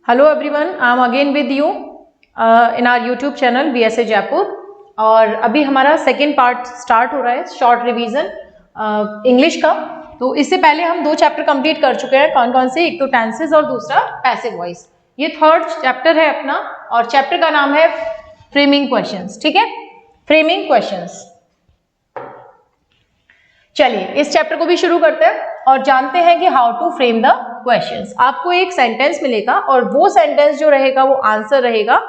Hello everyone, I am again with you in our YouTube channel BSA Jaipur. और अभी हमारा second part start हो रहा है, शॉर्ट रिवीजन इंग्लिश का। तो इससे पहले हम 2 चैप्टर कंप्लीट कर चुके हैं। कौन कौन से? एक तो टेंसेस और दूसरा पैसिव वॉइस। ये थर्ड चैप्टर है अपना और चैप्टर का नाम है फ्रेमिंग क्वेश्चंस। ठीक है, फ्रेमिंग क्वेश्चंस। चलिए इस चैप्टर को भी शुरू करते हैं और जानते हैं कि how to frame the questions. आपको एक सेंटेंस मिलेगा और वो सेंटेंस जो रहेगा वो आंसर रहेगा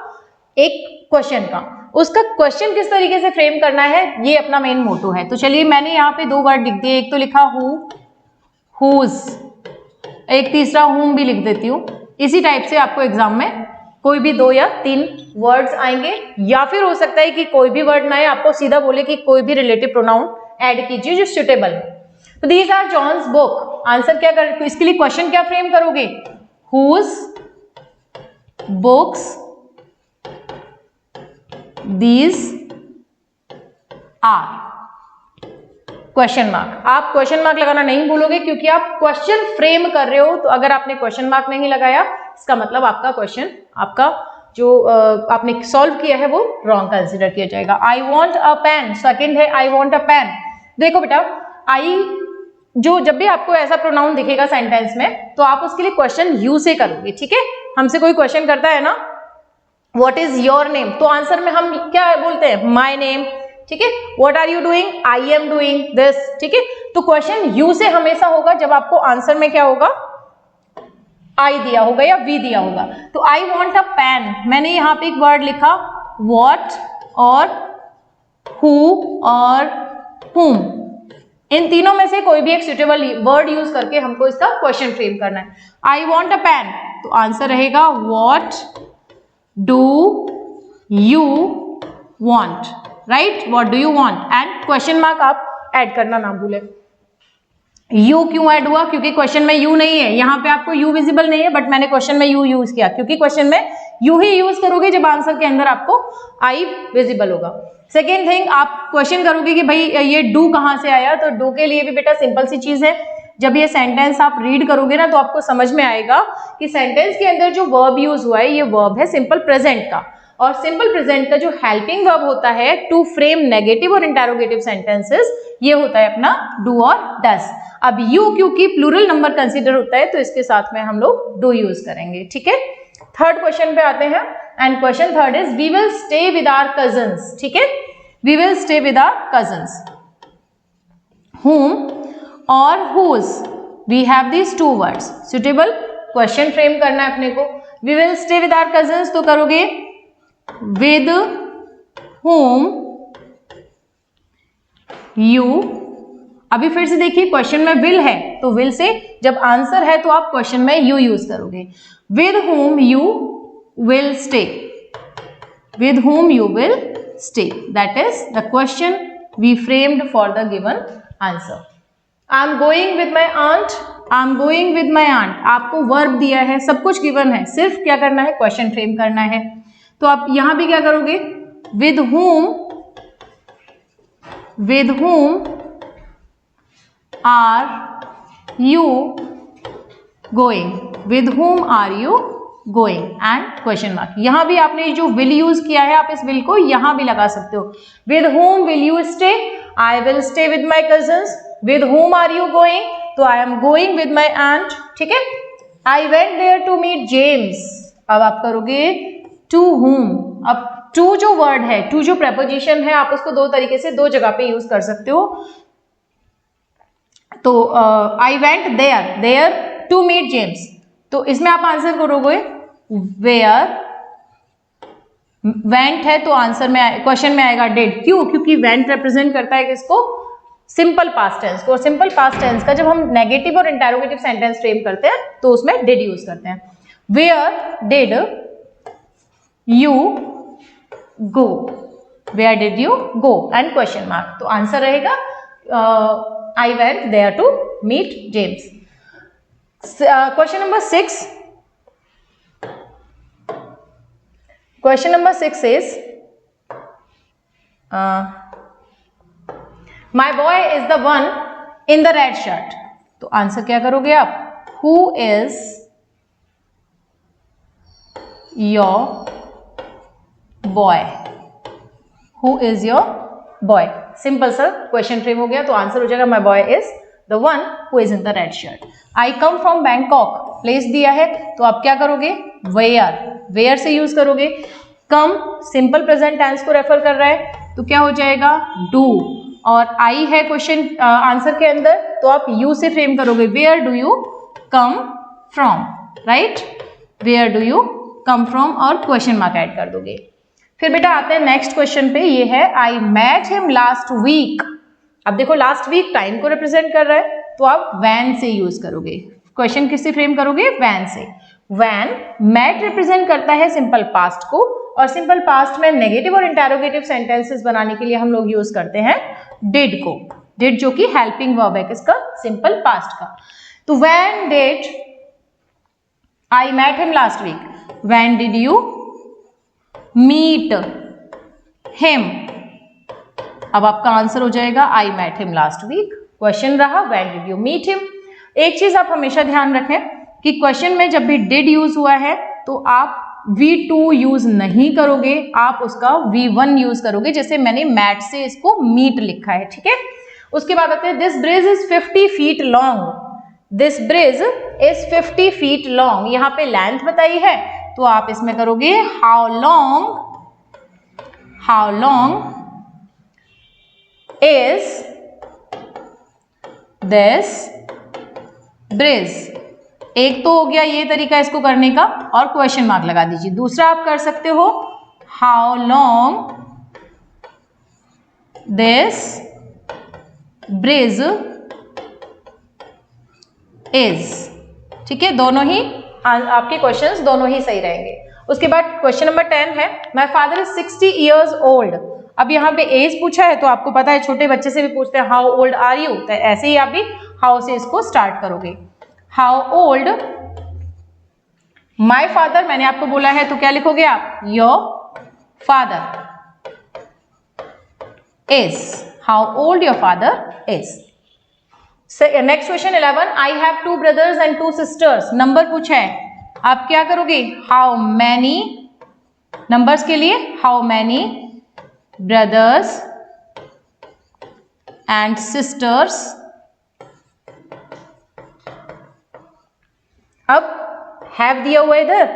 एक क्वेश्चन का। उसका क्वेश्चन किस तरीके से फ्रेम करना है ये अपना मेन मोटो है। तो चलिए मैंने यहाँ पे 2 वर्ड लिख दिए, एक तो लिखा हु, हुज, एक तीसरा हुम भी लिख देती हूँ। इसी टाइप से आपको एग्जाम में कोई भी 2 या 3 वर्ड्स आएंगे, या फिर हो सकता है कि कोई भी वर्ड ना आए, आपको सीधा बोले कि कोई भी रिलेटिव प्रोनाउन ऐड कीजिए जो सुटेबल है। तो these are John's book. Answer क्या कर, तो इसके लिए क्वेश्चन क्या फ्रेम करोगे? Whose books these are, question mark. आप क्वेश्चन मार्क लगाना नहीं भूलोगे क्योंकि आप क्वेश्चन फ्रेम कर रहे हो। तो अगर आपने क्वेश्चन मार्क नहीं लगाया इसका मतलब आपका क्वेश्चन, आपका जो आपने सॉल्व किया है वो रॉन्ग कंसिडर किया जाएगा। I want a pen, second है आई वॉन्ट अ पेन। देखो बेटा, आई जो जब भी आपको ऐसा प्रोनाउन दिखेगा सेंटेंस में तो आप उसके लिए क्वेश्चन यू से करोगे। ठीक है, हमसे कोई क्वेश्चन करता है ना, व्हाट इज योर नेम, तो आंसर में हम क्या बोलते हैं? My name. ठीक है, what are you doing? I am doing this. ठीक है, तो क्वेश्चन यू से हमेशा होगा जब आपको आंसर में क्या होगा? आई दिया होगा या वी दिया होगा। तो आई वॉन्ट अ पेन, मैंने यहाँ पे एक वर्ड लिखा व्हाट और हु और हुम। इन तीनों में से कोई भी एक सुटेबल वर्ड यूज करके हमको इसका क्वेश्चन फ्रेम करना है। आई वॉन्ट अ पेन, तो आंसर रहेगा what do you want, right? What do you want and question mark आप ऐड करना ना भूले। यू क्यों ऐड हुआ? क्योंकि क्वेश्चन में यू नहीं है, यहाँ पे आपको यू विजिबल नहीं है, बट मैंने क्वेश्चन में यू यूज किया क्योंकि क्वेश्चन में यू ही यूज करोगे जब आंसर के अंदर आपको आई विजिबल होगा। सेकेंड थिंग, आप क्वेश्चन करोगे कि भाई ये डू कहाँ से आया, तो डू के लिए भी बेटा सिंपल सी चीज है। जब ये सेंटेंस आप रीड करोगे ना तो आपको समझ में आएगा कि सेंटेंस के अंदर जो वर्ब यूज हुआ है ये वर्ब है सिंपल प्रेजेंट का, और सिंपल प्रेजेंट का जो हेल्पिंग वर्ब होता है टू फ्रेम नेगेटिव और इंटेरोगेटिव सेंटेंसेस ये होता है अपना डू और डस। अब यू क्योंकि प्लूरल नंबर कंसीडर होता है तो इसके साथ में हम लोग डू यूज करेंगे। ठीक है, थर्ड क्वेश्चन पे आते हैं and question third is we will stay with our cousins. ठीक है, we will stay with our cousins. whom और whose, we have these 2 words। suitable question frame करना है अपने को। we will stay with our cousins तो करोगे with whom you। अभी फिर से देखिए क्वेश्चन में will है तो will से जब आंसर है तो आप क्वेश्चन में you यूज करोगे। with whom you will stay, with whom you will stay, that is the question we framed for the given answer। I am going with my aunt, I am going with my aunt। आपको verb दिया है, सब कुछ given है, सिर्फ क्या करना है? क्वेश्चन फ्रेम करना है। तो आप यहां भी क्या करोगे? with whom are you going, with whom are you going and question mark। यहां भी आपने जो will यूज किया है आप इस will को यहां भी लगा सकते हो। with whom will you stay? I will stay with my cousins। with whom are you going? तो I am going with my aunt। ठीक है, I went there to meet James। अब आप करोगे to whom। अब to जो word है, to जो preposition है, आप उसको 2 तरीके से 2 जगह पे यूज कर सकते हो। तो I went there to meet James, तो इसमें आप आंसर करोगे where। went है तो आंसर में क्वेश्चन में आएगा did। क्यों? क्योंकि went रिप्रेजेंट करता है किसको? सिंपल पास्ट टेंस को। सिंपल पास्ट टेंस का जब हम नेगेटिव और इंटेरोगेटिव सेंटेंस फ्रेम करते हैं तो उसमें did यूज करते हैं। where did you go, where did you go and question mark, तो आंसर रहेगा I went there to meet James। Question number 6, question number 6 is my boy is the one in the red shirt। तो answer क्या करोगे आप? who is your boy, who is your boy. Simple sir question frame हो गया, तो answer हो जाएगा my boy is the one who is in the red shirt. I come from Bangkok, place दिया है तो आप क्या करोगे, वेयर, वेयर से यूज करोगे। कम सिंपल प्रेजेंट टेंस को रेफर कर रहा है तो क्या हो जाएगा, डू। और आई है क्वेश्चन आंसर के अंदर, तो आप यू से फ्रेम करोगे, where do you come from, right, where do you come from, और क्वेश्चन मार्क ऐड कर दोगे। फिर बेटा आते हैं नेक्स्ट क्वेश्चन पे, ये है I met him last week. अब देखो लास्ट वीक टाइम को रिप्रेजेंट कर रहा है तो आप वैन से यूज करोगे। क्वेश्चन किससे फ्रेम करोगे, वैन से। वैन मेट रिप्रेजेंट करता है सिंपल पास्ट को, और सिंपल पास्ट में नेगेटिव और इंटेरोगेटिव सेंटेंसेस बनाने के लिए हम लोग यूज करते हैं डिड को। डिड जो कि हेल्पिंग वर्ब है किसका, सिंपल पास्ट का। तो when did I met him last week, when did you meet him. अब आपका आंसर हो जाएगा I met him last week. Question रहा when did you meet him. एक चीज आप हमेशा ध्यान रखें कि क्वेश्चन में जब भी डिड यूज हुआ है तो आप V2 यूज नहीं करोगे, आप उसका V1 यूज करोगे, जैसे मैंने मैट से इसको मीट लिखा है, ठीक है। उसके बाद आते हैं this bridge is 50 feet long. This bridge is 50 feet long, यहाँ पे लेंथ बताई है तो आप इसमें करोगे how long is this bridge. एक तो हो गया ये तरीका इसको करने का, और क्वेश्चन मार्क लगा दीजिए। दूसरा आप कर सकते हो how long this bridge is, ठीक है। दोनों ही आपके क्वेश्चंस दोनों ही सही रहेंगे। उसके बाद क्वेश्चन नंबर 10 है my father is 60 years old। अब यहाँ पे एज पूछा है तो आपको पता है छोटे बच्चे से भी पूछते हैं हाउ ओल्ड आर यू, तो ऐसे ही आप भी हाउ से इसको स्टार्ट करोगे। हाउ ओल्ड माई फादर, मैंने आपको बोला है तो क्या लिखोगे आप, your father is, how old your father is. Next question 11, I have 2 brothers and 2 sisters। Number पूछा है, आप क्या करोगे, हाउ मैनी, नंबर्स के लिए how many brothers and sisters। अब हैव दिया हुआ इधर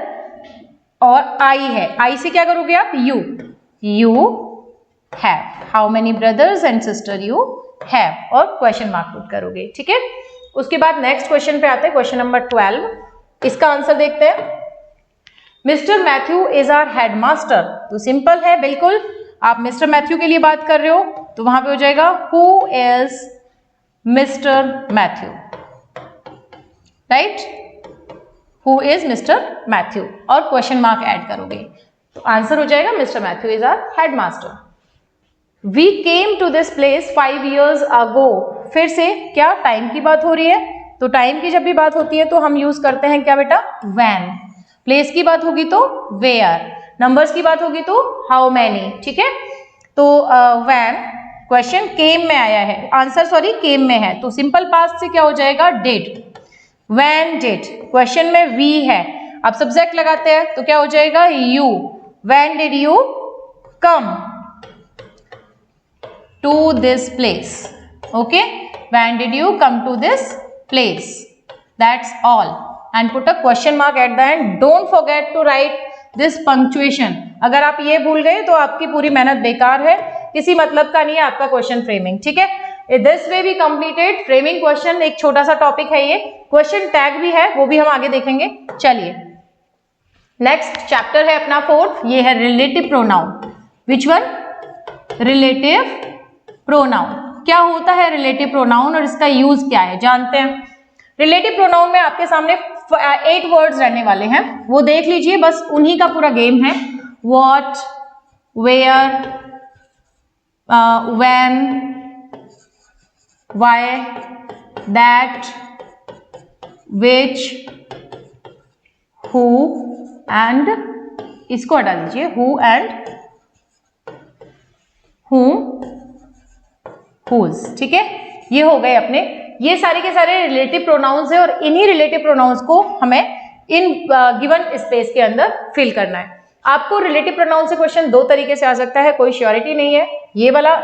और आई है, आई से क्या करोगे आप, you have, how many brothers and sister you have, और क्वेश्चन मार्क पुट करोगे, ठीक है। उसके बाद नेक्स्ट क्वेश्चन पे आते हैं, क्वेश्चन नंबर 12। इसका आंसर देखते हैं। Mister Matthew is our headmaster, तो सिंपल है बिल्कुल, आप मिस्टर मैथ्यू के लिए बात कर रहे हो तो वहां पे हो जाएगा who is mister Matthew, right, who is mister Matthew, और क्वेश्चन मार्क ऐड करोगे तो आंसर हो जाएगा mister Matthew is our headmaster. We came to this place 5 years ago। फिर से क्या टाइम की बात हो रही है, तो टाइम की जब भी बात होती है तो हम यूज करते हैं क्या बेटा, व्हेन। प्लेस की बात होगी तो वेयर, नंबर्स की बात होगी तो हाउ मैनी, ठीक है। तो व्हेन, क्वेश्चन केम में आया है, आंसर सॉरी केम में है, तो सिंपल पास्ट से क्या हो जाएगा, डिड। व्हेन डिड, क्वेश्चन में वी है, अब सब्जेक्ट लगाते हैं तो क्या हो जाएगा, you. When did you come to this place, okay, when did you come to this place, that's all, and put a question mark at the end. Don't forget to write this punctuation. अगर आप ये भूल गए तो आपकी पूरी मेहनत बेकार है, किसी मतलब का नहीं है आपका क्वेश्चन फ्रेमिंग, ठीक है। This way we completed framing question, एक छोटा सा टॉपिक है ये। क्वेश्चन टैग भी है, वो भी हम आगे देखेंगे। चलिए नेक्स्ट चैप्टर है अपना 4th, ये है relative pronoun. Which one, relative pronoun. क्या होता है रिलेटिव प्रोनाउन और इसका यूज क्या है, जानते हैं। रिलेटिव प्रोनाउन में आपके सामने 8 वर्ड्स रहने वाले हैं, वो देख लीजिए, बस उन्हीं का पूरा गेम है। What, where, when, why, that, which, who and, इसको हटा दीजिए, हु एंड whom, whose, ठीक है। ये हो गए अपने, ये सारे के सारे रिलेटिव प्रोनाउंस है और इन्हीं रिलेटिव प्रोनाउंस को हमें इन गिवन स्पेस के अंदर फिल करना है। आपको रिलेटिव प्रोनाउन से क्वेश्चन दो तरीके से आ सकता है, कोई श्योरिटी नहीं है, ये वाला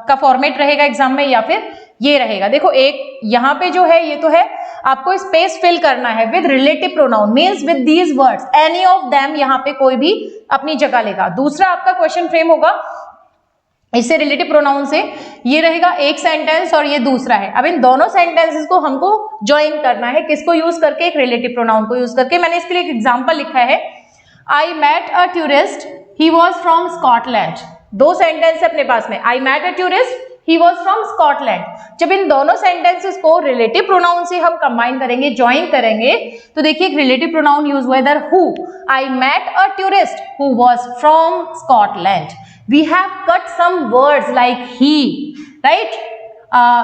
का फॉर्मेट रहेगा एग्जाम में या फिर ये रहेगा। देखो एक यहाँ पे जो है ये तो है, आपको स्पेस फिल करना है with relative pronoun, means with these words, any of them, यहाँ पे कोई भी अपनी जगह लेगा। दूसरा आपका क्वेश्चन फ्रेम होगा इससे रिलेटिव प्रोनाउन से, ये रहेगा एक सेंटेंस और ये दूसरा है। अब इन दोनों सेंटेंसेस को हमको ज्वाइन करना है, किसको यूज करके, एक रिलेटिव प्रोनाउन को यूज करके। मैंने इसके लिए एक एग्जांपल लिखा है, I met a tourist, he was from Scotland. दो सेंटेंस है अपने पास में, I met a tourist, he was from Scotland. जब इन दोनों सेंटेंसेस को रिलेटिव प्रोनाउन से हम कंबाइन करेंगे, ज्वाइन करेंगे, तो देखिए एक रिलेटिव प्रोनाउन यूज हुआ इधर, who. I met a tourist who was from Scotland. We have cut some words like he, right.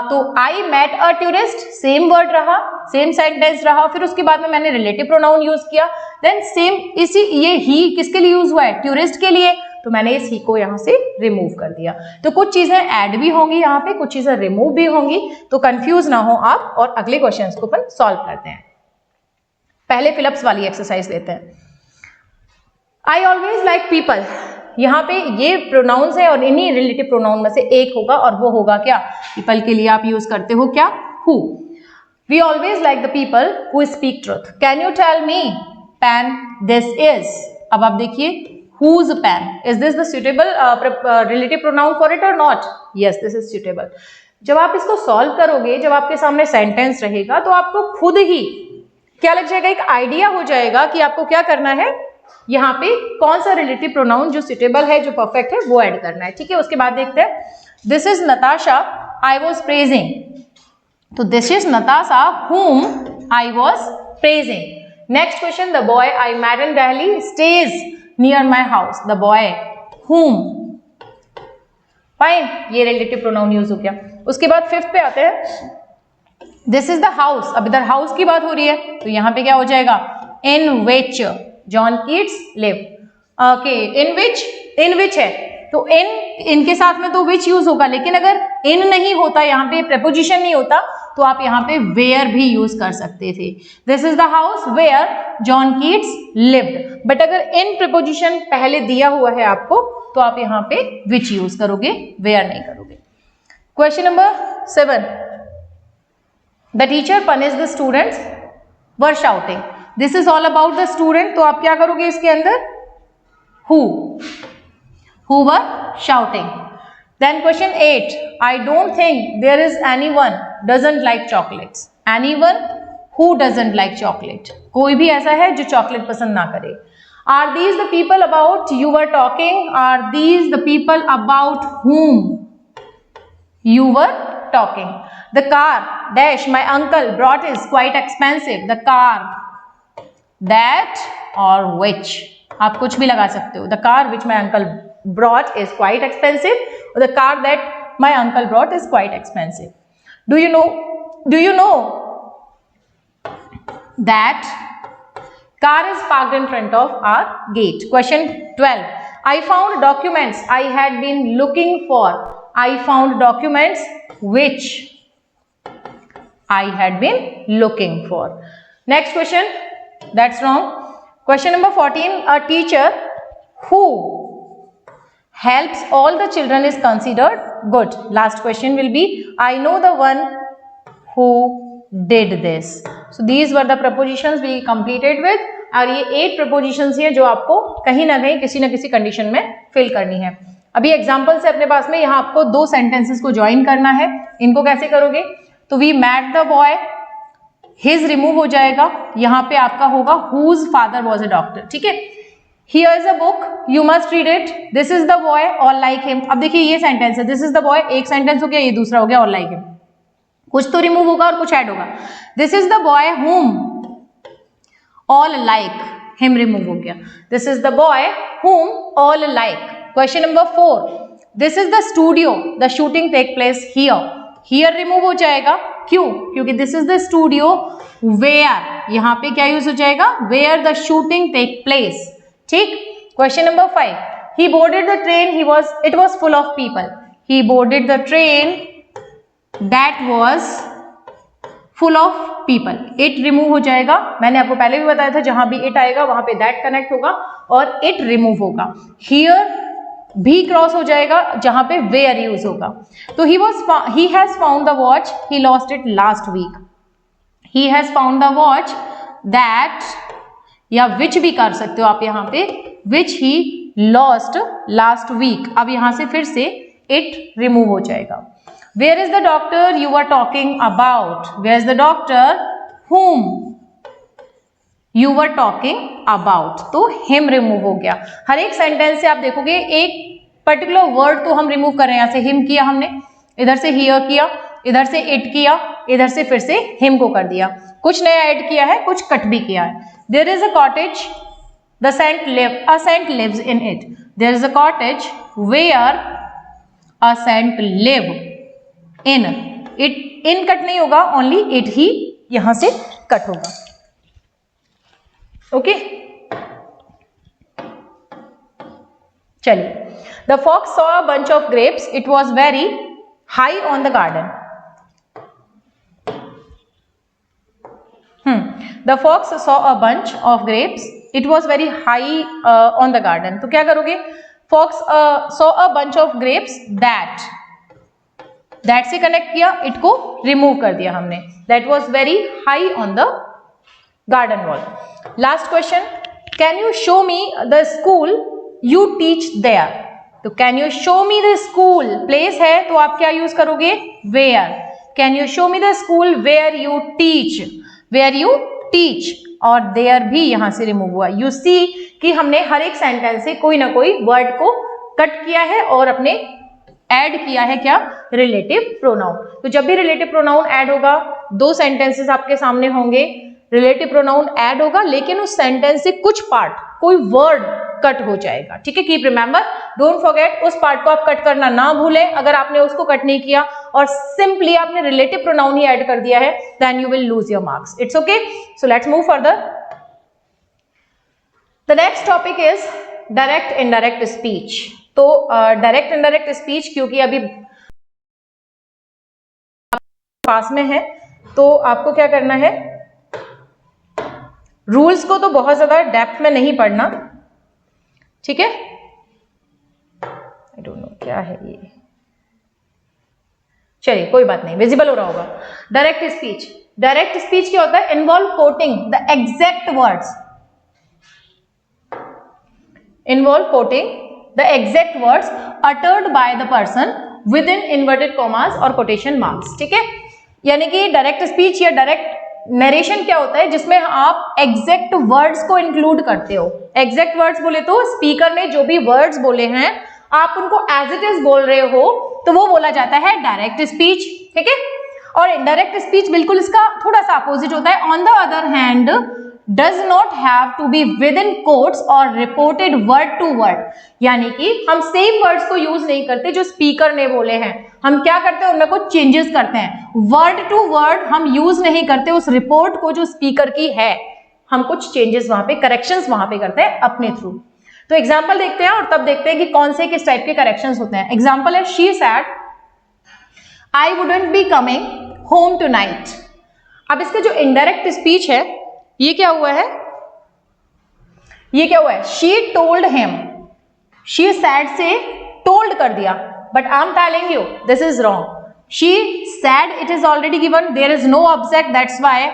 तो I met a tourist, same word रहा, सेम सेंटेंस रहा, फिर उसके बाद में मैंने रिलेटिव प्रोनाउन यूज किया, देन सेम इसी ये ही किसके लिए यूज हुआ है, टूरिस्ट के लिए, तो मैंने इस ही को यहां से रिमूव कर दिया। तो कुछ चीजें ऐड भी होंगी यहाँ पे, कुछ चीजें रिमूव भी होंगी, तो कंफ्यूज ना हो आप, और अगले क्वेश्चन को अपन सॉल्व करते हैं। पहले फिलअप्स वाली एक्सरसाइज लेते हैं। आई ऑलवेज लाइक पीपल, यहाँ पे ये प्रोनाउंस है और इन्हीं रिलेटिव प्रोनाउन में से एक होगा, और वो होगा क्या, पीपल के लिए आप यूज करते हो क्या, who. We always like the people who speak truth. Can you tell me pen this is. अब आप देखिए whose pen, is this the suitable relative pronoun for it or not? Yes, this is suitable. जब आप इसको solve करोगे, जब आपके सामने सेंटेंस रहेगा, तो आपको खुद ही क्या लग जाएगा, एक आइडिया हो जाएगा कि आपको क्या करना है, यहाँ पे कौन सा रिलेटिव प्रोनाउन जो सुटेबल है, जो परफेक्ट है, वो ऐड करना है। ठीक है, उसके बाद देखते हैं, this is Natasha I was praising, तो this is Natasha whom I was praising. Next question, the boy I met in Delhi stays near my house. The boy whom, fine, ये रिलेटिव प्रोनाउन यूज हो गया। उसके बाद fifth पे आते हैं, this is the house. अब इधर हाउस की बात हो रही है, तो यहाँ पे क्या हो जाएगा, इन विच जॉन कीट्स लिव। ओके, इन विच है, तो इनके साथ में तो विच यूज होगा, लेकिन अगर इन नहीं होता, यहाँ पे प्रेपोजिशन नहीं होता, तो आप यहाँ पे वेयर भी यूज कर सकते थे। This is the house where John Keats lived, but अगर इन प्रेपोजिशन पहले दिया हुआ है आपको, तो आप यहाँ पे विच यूज करोगे, वेयर नहीं करोगे। Question number 7, the teacher punish the students were shouting. This is all about the student, तो आप क्या करोगे इसके अंदर, who were shouting. Then question 8, I don't think there is anyone doesn't like chocolates. Anyone who doesn't like chocolate. कोई भी ऐसा है जो चॉकलेट पसंद ना करे। Are these the people about you were talking? Are these the people about whom you were talking? The car dash my uncle brought is quite expensive. The car that or which, आप कुछ भी लगा सकते हो। The car which my uncle brought is quite expensive, or the car that my uncle brought is quite expensive. Do you know that car is parked in front of our gate? Question 12, I found documents I had been looking for. I found documents which I had been looking for. Next question, that's wrong. Question number 14, a teacher who helps all the children is considered good. Last question will be, I know the one who did this. So these were the prepositions we completed with, और ये 8 prepositions हैं जो आपको कहीं ना कहीं किसी न किसी कंडीशन में फिल करनी है। अभी एग्जाम्पल से अपने पास में यहाँ आपको 2 सेंटेंसेस को ज्वाइन करना है। इनको कैसे करोगे, तो we met the boy, his remove हो जाएगा, यहाँ पे आपका होगा whose father was a doctor. ठीक है, Here is a book, you must read it. This is the boy, all like him. अब देखिए ये सेंटेंस है, this is the boy, एक सेंटेंस हो गया, ये दूसरा हो गया all like him। कुछ तो रिमूव होगा और कुछ ऐड होगा। This is the boy whom all like him remove हो गया। This is the boy whom all like। Question number 4, this is the studio, the shooting take place here। Here remove हो जाएगा, क्यों, क्योंकि this is the studio where, यहाँ पे क्या use हो जाएगा, where the shooting take place। ठीक। Question number 5, he boarded the train, it was full of people। He boarded the train that was full of people, it remove हो जाएगा। मैंने आपको पहले भी बताया था जहां भी इट आएगा वहां पे दैट कनेक्ट होगा और इट रिमूव होगा। हियर भी क्रॉस हो जाएगा जहां पे वेयर यूज होगा। तो he has found the watch he lost it last week. He has found the watch that, या विच भी कर सकते हो आप यहाँ पे, which he lost last week. अब यहां से फिर से इट रिमूव हो जाएगा। Where is the doctor you are talking about, where is the doctor whom you were talking about, तो him रिमूव हो गया। हर एक सेंटेंस से आप देखोगे एक पर्टिकुलर वर्ड तो हम रिमूव कर रहे हैं। यहाँ से him किया हमने, इधर से here किया, इधर से it किया, इधर से फिर से him को कर दिया। कुछ नया ऐड किया है, कुछ कट भी किया है। There is a cottage, a saint lives in it. There is a cottage where a saint live in. It in cut नहीं होगा, only it ही यहां से कट होगा। ओके चलिए, the fox saw a bunch of grapes, it was very high on the garden. The fox saw a bunch of grapes, it was very high on the garden. तो क्या करोगे, fox saw a bunch of grapes that से connect किया, it को remove कर दिया हमने। That was very high on the garden wall. Last question, can you show me the school you teach there. तो can you show me the school, place है तो आप क्या यूज करोगे, where. Can you show me the school where you teach, where you teach, और there भी यहां से रिमूव हुआ। यू सी कि हमने हर एक सेंटेंस से कोई ना कोई वर्ड को कट किया है और अपने ऐड किया है क्या, रिलेटिव प्रोनाउन। तो जब भी रिलेटिव प्रोनाउन ऐड होगा, दो सेंटेंसेस आपके सामने होंगे, रिलेटिव प्रोनाउन ऐड होगा लेकिन उस सेंटेंस से कुछ पार्ट, कोई वर्ड कट हो जाएगा। ठीक है, कीप रिमेंबर, डोंट फॉरगेट, उस पार्ट को आप कट करना ना भूलें। अगर आपने उसको कट नहीं किया और सिंपली आपने रिलेटिव प्रोनाउन ही ऐड कर दिया है, then you will lose your marks. It's okay, so let's move further. The next topic is direct indirect speech. तो डायरेक्ट इनडायरेक्ट स्पीच क्योंकि अभी पास में है, तो आपको क्या करना है, रूल्स को तो बहुत ज्यादा डेप्थ में नहीं पढ़ना, ठीक है। आई डोंट नो क्या है ये, चलिए कोई बात नहीं, विजिबल हो रहा होगा। डायरेक्ट स्पीच, डायरेक्ट स्पीच क्या होता है, involve coating the exact words, involve coating the exact words uttered by the person within inverted commas और quotation marks। ठीक है, यानी कि डायरेक्ट स्पीच या डायरेक्ट नरेशन क्या होता है, जिसमें आप एग्जैक्ट वर्ड्स को इंक्लूड करते हो। एग्जैक्ट वर्ड्स बोले तो स्पीकर ने जो भी वर्ड्स बोले हैं आप उनको एज इट इज बोल रहे हो, तो वो बोला जाता है डायरेक्ट स्पीच। ठीक है, और इनडायरेक्ट स्पीच बिल्कुल इसका थोड़ा सा अपोजिट होता है। On the other hand does not have to be within quotes और reported word to word, यानी कि हम सेम वर्ड्स को यूज नहीं करते जो स्पीकर ने बोले हैं, हम क्या करते हैं उनमें कुछ चेंजेस करते हैं। वर्ड टू वर्ड हम यूज नहीं करते उस रिपोर्ट को जो स्पीकर की है, हम कुछ चेंजेस वहां पे, करेक्शंस वहां पे करते हैं अपने थ्रू। तो एग्जाम्पल देखते हैं और तब देखते हैं कि कौन से किस टाइप के करेक्शंस होते हैं। एग्जाम्पल है, she said I wouldn't be coming home tonight. अब इसका जो इनडायरेक्ट स्पीच है, ये क्या हुआ है, ये क्या हुआ है, she told him, she said से टोल्ड कर दिया, but I am telling you this is wrong. She said, it is already given, there is no object, that's why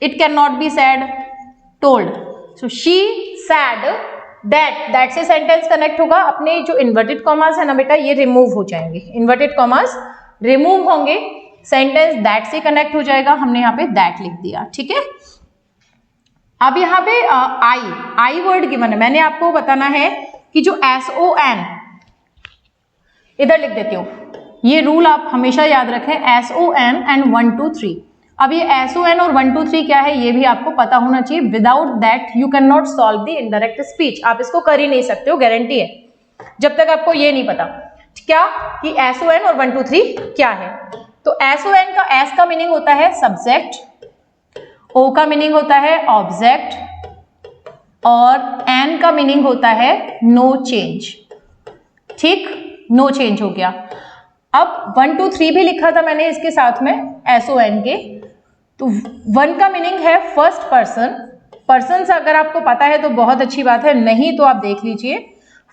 it can not be said, told. So she said that से sentence connect होगा। अपने जो inverted commas है ना बेटा, ये remove हो जाएंगे, इन्वर्टेड कॉमास रिमूव होंगे, सेंटेंस दैट से कनेक्ट हो जाएगा। हमने यहाँ पे दैट लिख दिया। ठीक है, अब यहाँ पे आई वर्ड गिवन है, मैंने आपको बताना है कि जो SON, इधर लिख देती हूँ, ये रूल आप हमेशा याद रखें, SON एंड 1 2 3। अब ये SON और 1 2 3 क्या है ये भी आपको पता होना चाहिए। Without that you can not solve the indirect speech, आप इसको कर ही नहीं सकते हो, गारंटी है, जब तक आपको ये नहीं पता क्या कि SON और 1 2 3 क्या है। तो SON का S का मीनिंग होता है सब्जेक्ट, O का मीनिंग होता है ऑब्जेक्ट, और N का मीनिंग होता है नो चेंज। ठीक, नो चेंज हो गया। अब 1 2 3 भी लिखा था मैंने इसके साथ में SON के, तो वन का मीनिंग है फर्स्ट पर्सन। पर्सन से अगर आपको पता है तो बहुत अच्छी बात है, नहीं तो आप देख लीजिए।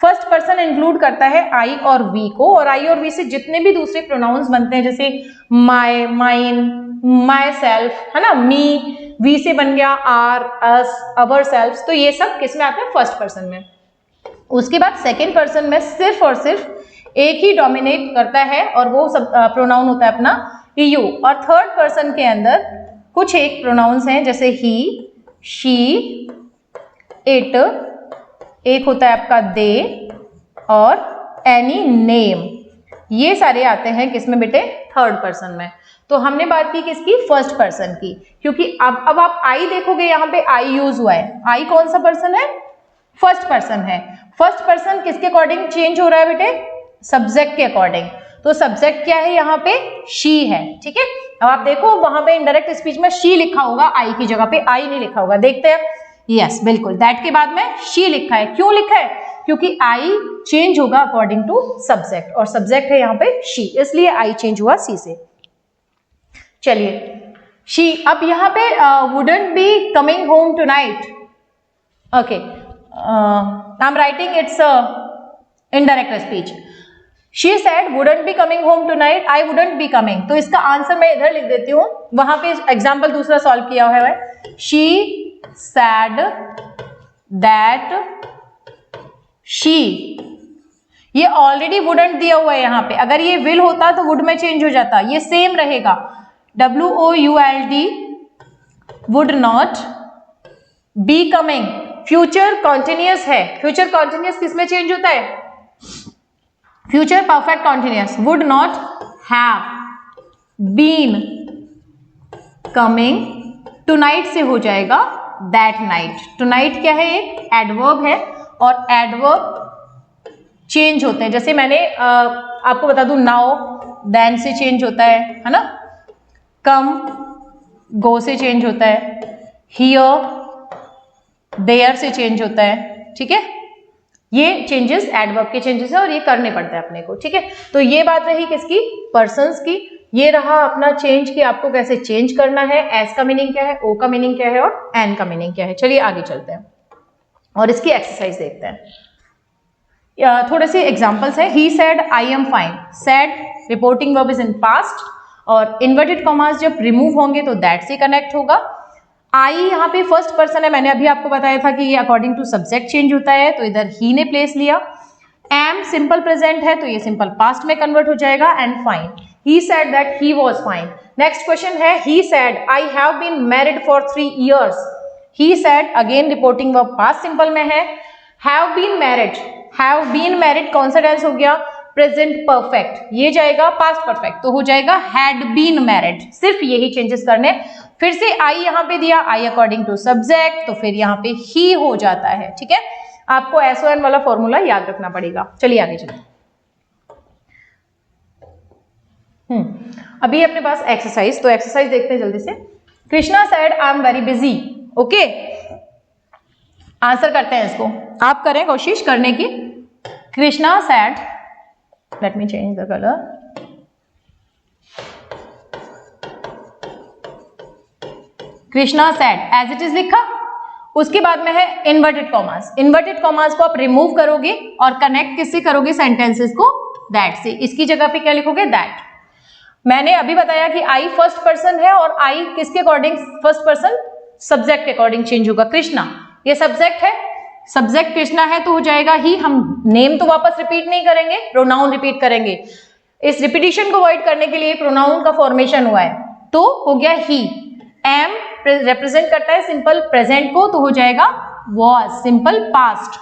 फर्स्ट पर्सन इंक्लूड करता है आई और वी को, और आई और वी से जितने भी दूसरे प्रोनाउंस बनते हैं जैसे माय, माइन, माई सेल्फ, है ना, मी, वी से बन गया आर, अस, अवर सेल्फ्स, तो ये सब किस में आता है? फर्स्ट पर्सन में। उसके बाद सेकेंड पर्सन में सिर्फ और सिर्फ एक ही डोमिनेट करता है और वो सब प्रोनाउन होता है अपना यू। और थर्ड पर्सन के अंदर कुछ एक प्रोनाउंस हैं जैसे ही, शी, इट, एक होता है आपका दे और एनी, नेम, ये सारे आते हैं किसमें बेटे? थर्ड पर्सन में। तो हमने बात की किसकी? फर्स्ट पर्सन की, क्योंकि अब आप आई देखोगे, यहाँ पे आई यूज हुआ है। आई कौन सा पर्सन है? फर्स्ट पर्सन है। फर्स्ट पर्सन किसके अकॉर्डिंग चेंज हो रहा है बेटे? सब्जेक्ट के अकॉर्डिंग। तो सब्जेक्ट क्या है यहाँ पे? शी है, ठीक है। अब आप देखो वहां पे इनडायरेक्ट स्पीच में शी लिखा होगा, आई की जगह पे आई नहीं लिखा होगा, देखते हैं। यस, बिल्कुल, दैट के बाद में शी लिखा है। क्यों लिखा है? क्योंकि आई चेंज होगा अकॉर्डिंग टू सब्जेक्ट, और सब्जेक्ट है यहाँ पे शी, इसलिए आई चेंज हुआ सी से। चलिए, शी, अब यहाँ पे wouldn't be coming home tonight. Okay, I am writing it's indirect speech. She said wouldn't be coming home tonight, I wouldn't be coming। तो इसका आंसर मैं इधर लिख देती हूँ, वहां पे एग्जाम्पल दूसरा सॉल्व किया हुआ है। She said that she, ये ऑलरेडी wouldn't दिया हुआ है यहाँ पे, अगर ये will होता तो would में चेंज हो जाता, ये सेम रहेगा। WOULD, would not be coming, future continuous है। फ्यूचर कॉन्टिन्यूअस किस में चेंज होता है? Future perfect continuous. Would not have been coming, tonight से हो जाएगा दैट नाइट। टुनाइट क्या है? एक एडवर्ब है, और एडवर्ब चेंज होते हैं। जैसे मैंने आपको बता दूं, नाउ देन से चेंज होता है ना, कम गो से चेंज होता है, हियर देयर से चेंज होता है, ठीक है। ये चेंजेस एडवर्ब के चेंजेस है और ये करने पड़ते हैं अपने को, ठीक है। तो ये बात रही किसकी? पर्सन्स की। ये रहा अपना चेंज कि आपको कैसे चेंज करना है। एस का मीनिंग क्या है, ओ का मीनिंग क्या है और एन का मीनिंग क्या है। चलिए आगे चलते हैं और इसकी एक्सरसाइज देखते हैं। थोड़े से एग्जांपल्स हैं। ही said I am fine. Said reporting verb is in past, और इन्वर्टेड कॉमास जब रिमूव होंगे तो दैट से कनेक्ट होगा। आई यहाँ पे फर्स्ट पर्सन है, मैंने अभी आपको बताया था कि ये अकॉर्डिंग टू सब्जेक्ट चेंज होता है, तो इधर ही ने प्लेस लिया। एम सिंपल प्रेजेंट है तो ये सिंपल पास्ट में कन्वर्ट हो जाएगा। And fine, he said that he was fine. Next question है, he said I have been married for 3 years। He said again reporting verb past simple में है। Have been married, have been married कौन सा tense हो गया? Present perfect, ये जाएगा past perfect, तो हो जाएगा हैड बीन मैरिड। सिर्फ यही चेंजेस करने। फिर से आई यहाँ पे दिया, आई अकॉर्डिंग टू सब्जेक्ट, तो फिर यहाँ पे ही हो जाता है, ठीक है। आपको SON वाला फॉर्मूला याद रखना पड़ेगा। चलिए आगे चलते। अभी अपने पास एक्सरसाइज, तो एक्सरसाइज देखते हैं जल्दी से। Krishna said I am very busy. Okay, answer करते हैं इसको, आप करें कोशिश करने की। Krishna said, let me change the colour. Krishna said, as it is लिखा, उसके बाद में है इन्वर्टेड कॉमास। इन्वर्टेड कॉमास को आप रिमूव करोगे और कनेक्ट किससे करोगे? सेंटेंसेस को दैट से। इसकी जगह पे क्या लिखोगे? दैट। मैंने अभी बताया कि आई फर्स्ट पर्सन है और आई किसके अकॉर्डिंग फर्स्ट पर्सन? सब्जेक्ट के अकॉर्डिंग चेंज होगा। कृष्णा, ये सब्जेक्ट है, सब्जेक्ट कृष्णा है तो हो जाएगा ही। हम नेम तो वापस रिपीट नहीं करेंगे, प्रोनाउन रिपीट करेंगे। इस रिपीटिशन को अवॉइड करने के लिए प्रोनाउन का फॉर्मेशन हुआ है, तो हो गया ही। एम रिप्रेजेंट करता है सिंपल प्रेजेंट को, तो हो जाएगा was, simple past.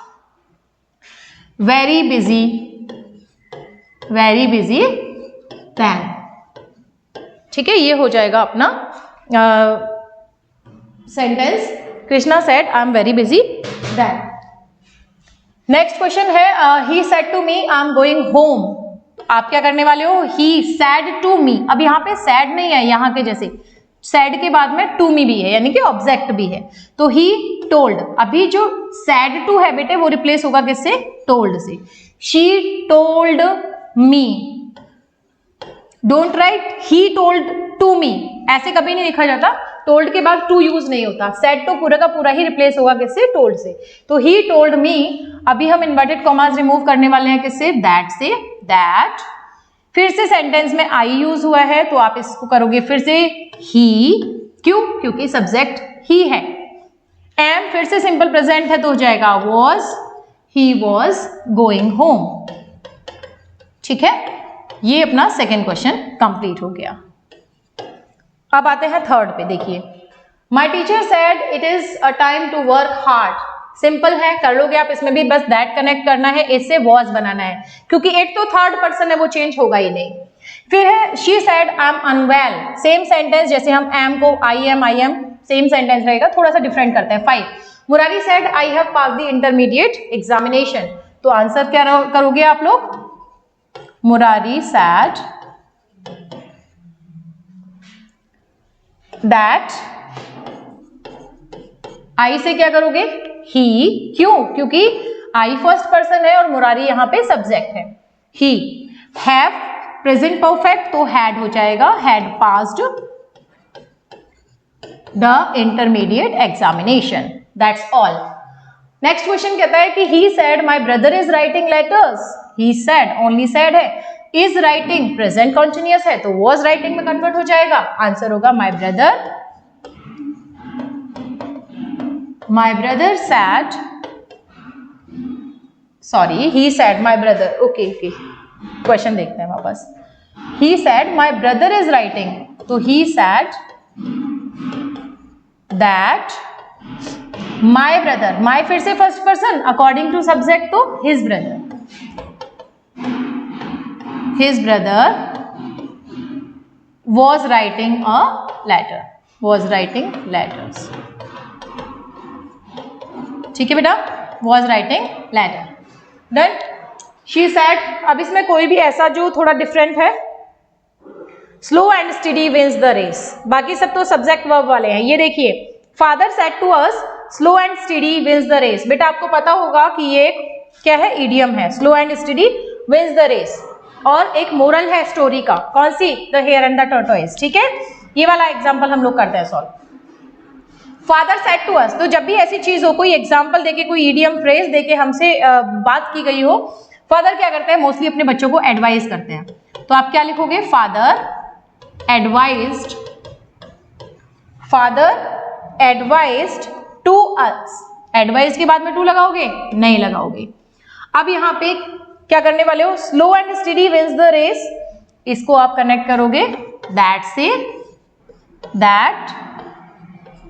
Very busy, very busy then, ठीक है, ये हो जाएगा अपना sentence. Krishna said I am very busy then. Next question है, he said to me I am going home. आप क्या करने वाले हो? He said to me. अब यहाँ पे सैड नहीं है, यहाँ के जैसे सैड के बाद में टू मी भी है, यानी कि ऑब्जेक्ट भी है, तो ही टोल्ड। अभी जो सैड टू है बेटे वो रिप्लेस होगा किससे? टोल्ड से। She told me don't write he told to me, ऐसे कभी नहीं लिखा जाता, टोल्ड के बाद टू यूज नहीं होता, सेड तो पूरा का पूरा ही रिप्लेस होगा किससे, टोल्ड से। तो ही टोल्ड मी, अभी हम इन्वर्टेड कॉमास रिमूव करने वाले हैं किससे, दैट से, दैट। फिर से सेंटेंस में आई यूज हुआ है तो आप इसको करोगे फिर से ही, क्यों, क्योंकि सब्जेक्ट ही है। एम फिर से सिंपल प्रेजेंट है तो हो जाएगा was, he was going home. ठीक है, ये अपना सेकेंड क्वेश्चन कंप्लीट हो गया। अब आते हैं थर्ड पे, देखिए my teacher said it is a time to work hard. Simple है, कर लोगे आप, इसमें भी बस दैट कनेक्ट करना है, इससे वॉज बनाना है, क्योंकि इट तो थर्ड पर्सन है, वो चेंज होगा ही नहीं। फिर है she said I am unwell, same sentence, जैसे हम एम को आई एम सेम सेंटेंस रहेगा, थोड़ा सा डिफरेंट करते हैं। 5 Murari said I have pass the intermediate examination. तो आंसर क्या करोगे आप लोग, मुरारी सेड दैट, आई से क्या करोगे, ही, क्यों, क्योंकि आई फर्स्ट पर्सन है और मुरारी यहां पे सब्जेक्ट है। ही हैव प्रेजेंट परफेक्ट तो हैड हो जाएगा, had passed the intermediate examination, that's all. Next question कहता है कि he said my brother is writing letters. He said, only said है, इज राइटिंग प्रेजेंट कॉन्टिन्यूअस है तो वॉज राइटिंग में कन्वर्ट हो जाएगा, आंसर होगा my brother said, sorry he said my brother, okay question देखते हैं वापस। He said my brother is writing, तो he said that my brother, my फिर से first person, according to subject तो his brother was writing a letter, was writing letters। ठीक है बेटा, was writing letter, done। she said, अब इसमें कोई भी ऐसा जो थोड़ा डिफरेंट है, slow and steady wins the race, बाकी सब तो सब्जेक्ट वर्ब वाले हैं। ये देखिए father said to us slow and steady wins the race, बेटा आपको पता होगा कि ये क्या है, इडियम है, slow and steady wins the race, और एक मोरल है स्टोरी का, कौन सी, the hare and the tortoise. ठीक है, ये वाला एग्जांपल हम लोग करते हैं solve. Father said to us, तो जब भी ऐसी चीज हो, कोई एग्जांपल देके, कोई इडियम फ्रेज देके हमसे बात की गई हो, फादर क्या करते हैं, मोस्टली अपने बच्चों को एडवाइज करते हैं। तो आप क्या लिखोगे, father advised to us. Advise के बाद में टू लगाओगे, नहीं लगाओगे। अब यहाँ पे क्या करने वाले हो, slow and steady wins the race, इसको आप कनेक्ट करोगे दैट से, दैट।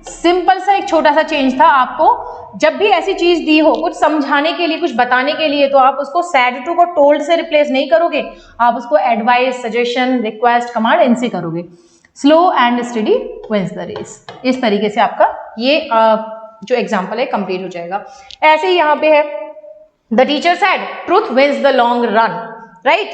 सिंपल सा एक छोटा सा चेंज था, आपको जब भी ऐसी चीज दी हो कुछ समझाने के लिए, कुछ बताने के लिए, तो आप उसको सैड टू को टोल्ड से रिप्लेस नहीं करोगे, आप उसको एडवाइस, सजेशन, रिक्वेस्ट, कमांड इनसे करोगे। Slow and steady wins the race, इस तरीके से आपका ये जो एग्जाम्पल है कंप्लीट हो जाएगा। ऐसे ही यहाँ पे है, The teacher said, "Truth wins the long run." Right?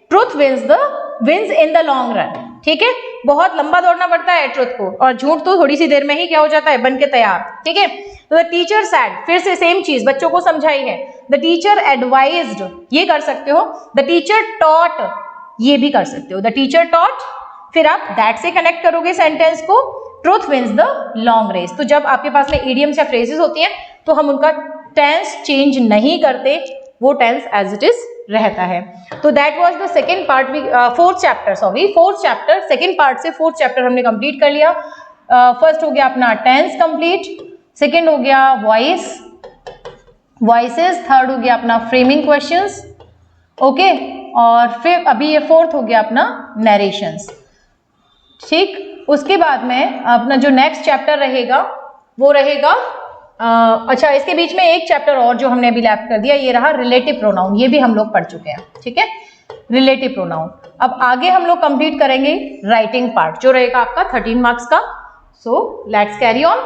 Truth wins in the long run. ठीक है, बहुत लंबा दौड़ना पड़ता है ट्रुथ को, और झूठ तो थोड़ी सी देर में ही क्या हो जाता है, बन के तैयार। ठीक है, तो द टीचर सैड, फिर से सेम चीज बच्चों को समझाई है। द टीचर एडवाइज्ड, ये कर सकते हो। द टीचर टॉट, ये भी कर सकते हो। द टीचर टॉट, फिर आप दैट से कनेक्ट करोगे सेंटेंस को, truth wins the long race. तो जब आपके पास में इडियम्स या फ्रेजेस होती हैं तो हम उनका टेंस चेंज नहीं करते, वो टेंस एज इट इज रहता है। तो that was the second part, fourth chapter, second part से फोर्थ चैप्टर हमने कंप्लीट कर लिया। फर्स्ट हो गया अपना टेंस कंप्लीट, सेकंड हो गया वॉइसेस, थर्ड हो गया अपना फ्रेमिंग क्वेश्चंस, ओके, और फिर अभी ये फोर्थ हो गया अपना नरेशंस। ठीक, उसके बाद में अपना जो नेक्स्ट चैप्टर रहेगा वो रहेगा अच्छा, इसके बीच में एक चैप्टर और जो हमने अभी लैप कर दिया, ये रहा रिलेटिव प्रोनाउन, ये भी हम लोग पढ़ चुके हैं। ठीक है, रिलेटिव प्रोनाउन। अब आगे हम लोग कंप्लीट करेंगे राइटिंग पार्ट, जो रहेगा आपका 13 मार्क्स का। So let's carry on.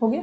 हो गया।